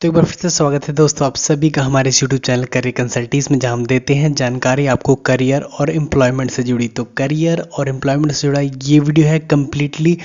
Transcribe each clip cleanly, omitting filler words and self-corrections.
तो एक बार फिर से स्वागत है दोस्तों आप सभी का हमारे इस यूट्यूब चैनल करियर कंसल्टीज में, जहाँ हम देते हैं जानकारी आपको करियर और एम्प्लॉयमेंट से जुड़ी। तो करियर और एम्प्लॉयमेंट से जुड़ा ये वीडियो है कम्प्लीटली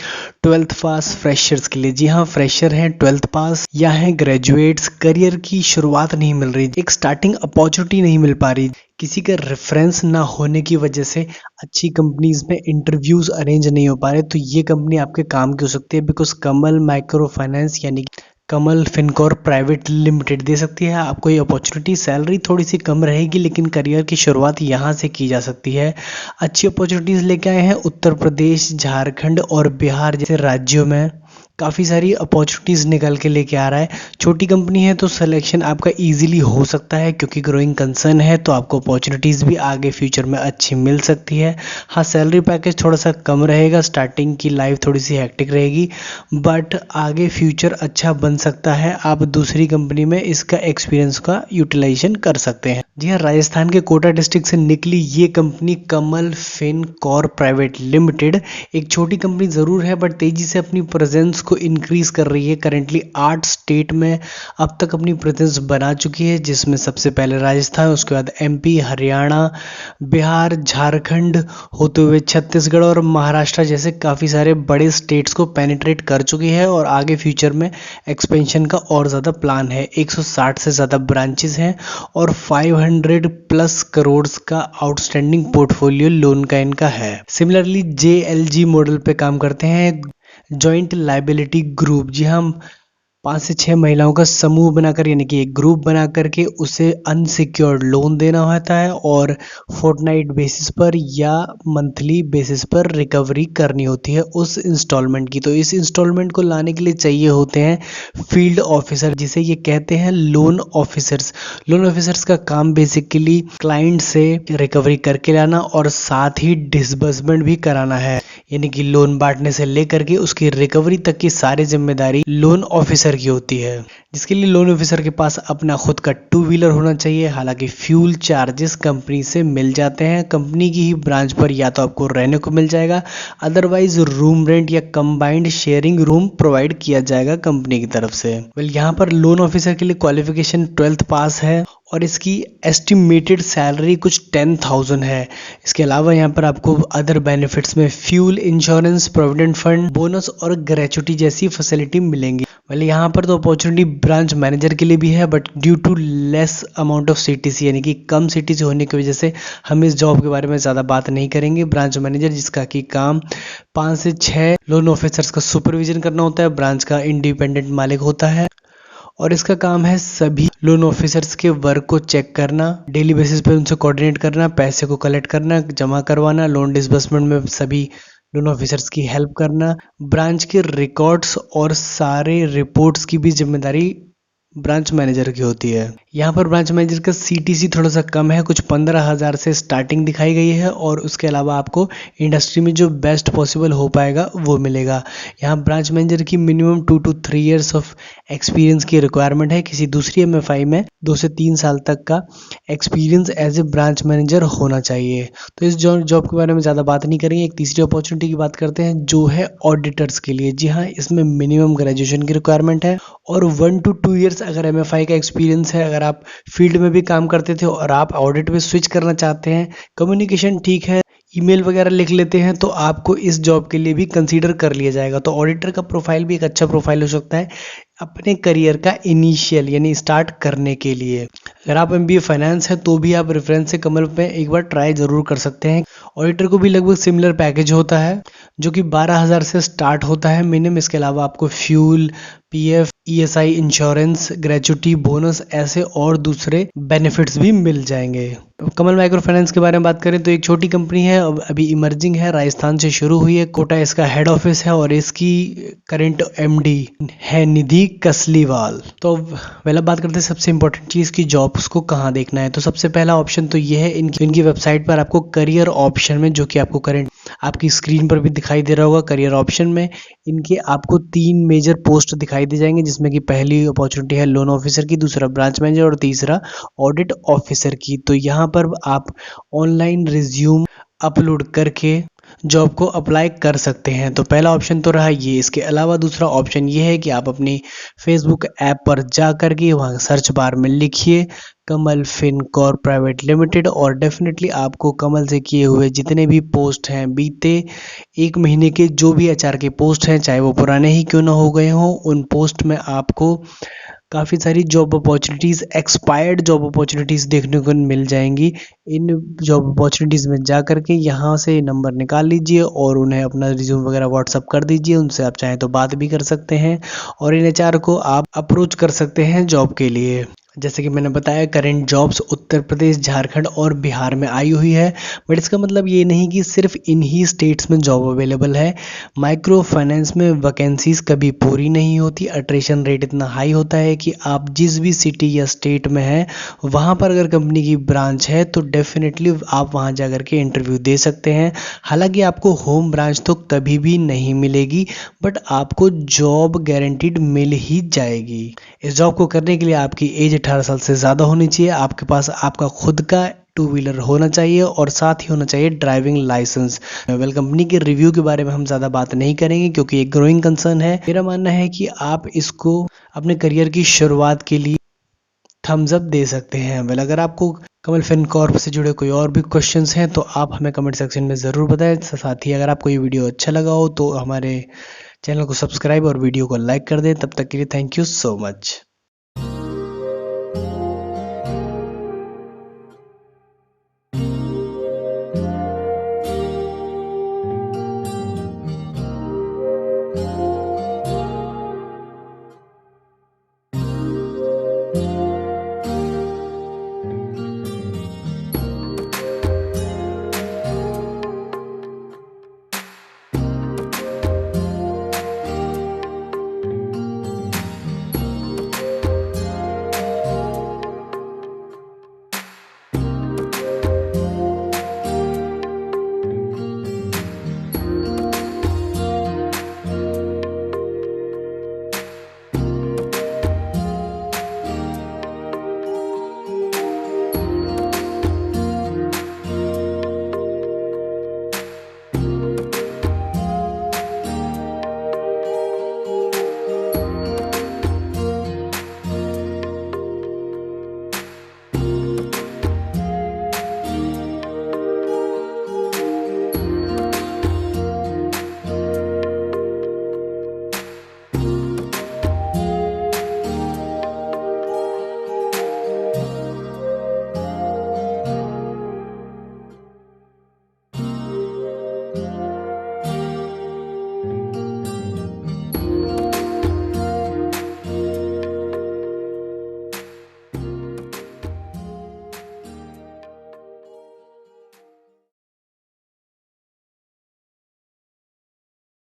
12th पास फ्रेशर्स के लिए। जी हाँ, फ्रेशर हैं, 12th पास या हैं ग्रेजुएट्स। करियर की शुरुआत नहीं मिल रही, एक स्टार्टिंग अपॉर्चुनिटी नहीं मिल पा रही, किसी का रेफरेंस ना होने की वजह से अच्छी कंपनीज में इंटरव्यूज अरेंज नहीं हो पा रहे। तो ये कंपनी आपके काम की हो सकती है, बिकॉज कमल माइक्रो फाइनेंस यानी कमल फिनकॉर्प प्राइवेट लिमिटेड दे सकती है आपको ये अपॉर्चुनिटी। सैलरी थोड़ी सी कम रहेगी, लेकिन करियर की शुरुआत यहाँ से की जा सकती है। अच्छी अपॉर्चुनिटीज़ लेके आए हैं उत्तर प्रदेश, झारखंड और बिहार जैसे राज्यों में। काफ़ी सारी अपॉर्चुनिटीज़ निकल के लेके आ रहा है। छोटी कंपनी है तो सिलेक्शन आपका इजीली हो सकता है, क्योंकि ग्रोइंग कंसर्न है तो आपको अपॉर्चुनिटीज़ भी आगे फ्यूचर में अच्छी मिल सकती है। हाँ, सैलरी पैकेज थोड़ा सा कम रहेगा, स्टार्टिंग की लाइफ थोड़ी सी हेक्टिक रहेगी, बट आगे फ्यूचर अच्छा बन सकता है। आप दूसरी कंपनी में इसका एक्सपीरियंस का यूटिलाइजेशन कर सकते हैं। जी हाँ, राजस्थान के कोटा डिस्ट्रिक्ट से निकली ये कंपनी कमल फिनकॉर्प प्राइवेट लिमिटेड एक छोटी कंपनी ज़रूर है, बट तेज़ी से अपनी प्रेजेंस को इंक्रीज कर रही है। करेंटली 8 स्टेट में अब तक अपनी प्रेजेंस बना चुकी है, जिसमें सबसे पहले राजस्थान, उसके बाद एमपी, हरियाणा, बिहार, झारखंड होते हुए छत्तीसगढ़ और महाराष्ट्र जैसे काफ़ी सारे बड़े स्टेट्स को पेनिट्रेट कर चुकी है। और आगे फ्यूचर में एक्सपेंशन का और ज़्यादा प्लान है। 160 से ज़्यादा ब्रांचेस हैं और 500 प्लस करोड़ का आउटस्टैंडिंग पोर्टफोलियो लोन का इनका है। सिमिलरली JLG मॉडल पे काम करते हैं, जॉइंट लाइबिलिटी ग्रुप। जी हम 5 से 6 महिलाओं का समूह बनाकर यानी कि एक ग्रुप बना करके उसे अनसिक्योर्ड लोन देना होता है और फोर्टनाइट बेसिस पर या मंथली बेसिस पर रिकवरी करनी होती है उस इंस्टॉलमेंट की। तो इस इंस्टॉलमेंट को लाने के लिए चाहिए होते हैं फील्ड ऑफिसर, जिसे ये कहते हैं लोन ऑफिसर्स। लोन ऑफिसर्स का काम बेसिकली क्लाइंट से रिकवरी करके लाना और साथ ही डिसबर्समेंट भी कराना है, यानी कि लोन बांटने से लेकर के उसकी रिकवरी तक की सारी जिम्मेदारी लोन ऑफिसर की होती है, जिसके लिए लोन ऑफिसर के पास अपना खुद का 2 व्हीलर होना चाहिए। हालांकि फ्यूल चार्जेस कंपनी से मिल जाते हैं, कंपनी की ही ब्रांच पर या तो आपको रहने को मिल जाएगा, अदरवाइज रूम रेंट या कंबाइंड शेयरिंग रूम प्रोवाइड किया जाएगा कंपनी की तरफ से। यहाँ पर लोन ऑफिसर के लिए क्वालिफिकेशन 12th पास है और इसकी एस्टिमेटेड सैलरी कुछ 10,000 है। इसके अलावा यहाँ पर आपको अदर बेनिफिट्स में fuel insurance, provident fund, bonus और ग्रेचुटी जैसी फैसिलिटी मिलेंगी। यहाँ पर तो अपॉर्चुनिटी ब्रांच मैनेजर के लिए भी है, but due to less amount of CTC यानी कि कम CTC होने की वजह से हम इस जॉब के बारे में ज़्यादा बात नहीं करेंगे। ब्रांच मैनेजर जिसका कि काम 5 से 6 लोन ऑफिसर्स का सुपरविजन करना होता है, ब्रांच का इंडिपेंडेंट मालिक होता है और इसका काम है सभी लोन ऑफिसर्स के वर्क को चेक करना, डेली बेसिस पे उनसे कोऑर्डिनेट करना, पैसे को कलेक्ट करना, जमा करवाना, लोन डिसबर्समेंट में सभी लोन ऑफिसर्स की हेल्प करना। ब्रांच के रिकॉर्ड्स और सारे रिपोर्ट्स की भी जिम्मेदारी ब्रांच मैनेजर की होती है। यहाँ पर ब्रांच मैनेजर का CTC थोड़ा सा कम है, कुछ 15,000 से स्टार्टिंग दिखाई गई है और उसके अलावा आपको इंडस्ट्री में जो बेस्ट पॉसिबल हो पाएगा वो मिलेगा। यहाँ ब्रांच मैनेजर की minimum 2 to 3 years of experience की रिक्वायरमेंट है। किसी दूसरी MFI में 2 से 3 साल तक का experience as a branch manager होना चाहिए। तो इस जॉब के बारे में ज़्यादा बात नहीं करेंगे। एक तीसरी अपॉर्चुनिटी की बात करते हैं जो है ऑडिटर्स के लिए। जी हाँ, इसमें मिनिमम ग्रेजुएशन की रिक्वायरमेंट है और 1 to 2 ईयर्स अगर MFI का एक्सपीरियंस है। अगर आप फील्ड में भी काम करते थे और आप ऑडिट में स्विच करना चाहते हैं, कम्युनिकेशन ठीक है, ईमेल वगैरह लिख लेते हैं, तो आपको इस जॉब के लिए भी कंसीडर कर लिया जाएगा। तो ऑडिटर का प्रोफाइल भी एक अच्छा प्रोफाइल हो सकता है अपने करियर का इनिशियल यानी स्टार्ट करने के लिए। अगर आप MBA फाइनेंस है तो भी आप रेफरेंस से कमल पे एक बार ट्राई जरूर कर सकते हैं। ऑडिटर को भी लगभग सिमिलर पैकेज होता है जो कि 12,000 से स्टार्ट होता है मिनिमम। इसके अलावा आपको fuel, PF, ESI insurance, gratuity, bonus ऐसे और दूसरे बेनिफिट्स भी मिल जाएंगे। कमल माइक्रो फाइनेंस के बारे में बात करें तो एक छोटी कंपनी है, अभी इमर्जिंग है, राजस्थान से शुरू हुई है, कोटा इसका हेड ऑफिस है और इसकी करंट MD है निधि कसलीवाल। तो पहला बात करते हैं सबसे इंपॉर्टेंट चीज़ की जॉब्स को कहाँ देखना है। तो सबसे पहला ऑप्शन तो ये है इनकी वेबसाइट पर आपको करियर ऑप्शन में, जो कि आपको करंट आपकी स्क्रीन पर भी दिखाई दे रहा होगा, करियर ऑप्शन में इनके आपको 3 मेजर पोस्ट दिखाई दे जाएंगे, जिसमें कि पहली अपॉर्चुनिटी है लोन ऑफिसर की, दूसरा ब्रांच मैनेजर और तीसरा ऑडिट ऑफिसर की। तो यहाँ पर आप ऑनलाइन रिज्यूम अपलोड करके जॉब को अप्लाई कर सकते हैं। तो पहला ऑप्शन तो रहा ये। इसके अलावा दूसरा ऑप्शन ये है कि आप अपनी फेसबुक ऐप पर जा कर के वहाँ सर्च बार में लिखिए कमल फिनकॉर्प प्राइवेट लिमिटेड, और डेफिनेटली आपको कमल से किए हुए जितने भी पोस्ट हैं बीते 1 महीने के, जो भी एचआर के पोस्ट हैं, चाहे वो पुराने ही क्यों ना हो गए हों, उन पोस्ट में आपको काफ़ी सारी job opportunities, expired job opportunities देखने को मिल जाएंगी। इन जॉब अपॉर्चुनिटीज़ में जा कर के यहाँ से नंबर निकाल लीजिए और उन्हें अपना रिज्यूम वगैरह व्हाट्सअप कर दीजिए। उनसे आप चाहें तो बात भी कर सकते हैं और इन एचआर को आप अप्रोच कर सकते हैं जॉब के लिए। जैसे कि मैंने बताया, करेंट जॉब्स उत्तर प्रदेश, झारखंड और बिहार में आई हुई है, बट इसका मतलब ये नहीं कि सिर्फ इन ही स्टेट्स में जॉब अवेलेबल है। माइक्रो फाइनेंस में वैकेंसीज कभी पूरी नहीं होती। अट्रेशन रेट इतना हाई होता है कि आप जिस भी सिटी या स्टेट में हैं, वहाँ पर अगर कंपनी की ब्रांच है तो डेफिनेटली आप वहाँ जा कर के इंटरव्यू दे सकते हैं। हालांकि आपको होम ब्रांच तो कभी भी नहीं मिलेगी, बट आपको जॉब गारंटीड मिल ही जाएगी। इस जॉब को करने के लिए आपकी एज 18 साल से ज़्यादा होनी चाहिए, आपके पास आपका खुद का 2 व्हीलर होना चाहिए और साथ ही होना चाहिए ड्राइविंग लाइसेंस। वेल, कंपनी के रिव्यू के बारे में हम ज़्यादा बात नहीं करेंगे क्योंकि एक ग्रोइंग कंसर्न है। मेरा मानना है कि आप इसको अपने करियर की शुरुआत के लिए थम्स अप दे सकते हैं। वेल, अगर आपको कमल फिनकॉर्प से जुड़े कोई और भी क्वेश्चंस हैं तो आप हमें कमेंट सेक्शन में ज़रूर बताएं। साथ ही अगर आपको ये वीडियो अच्छा लगा हो तो हमारे चैनल को सब्सक्राइब और वीडियो को लाइक कर दें। तब तक के लिए थैंक यू सो मच।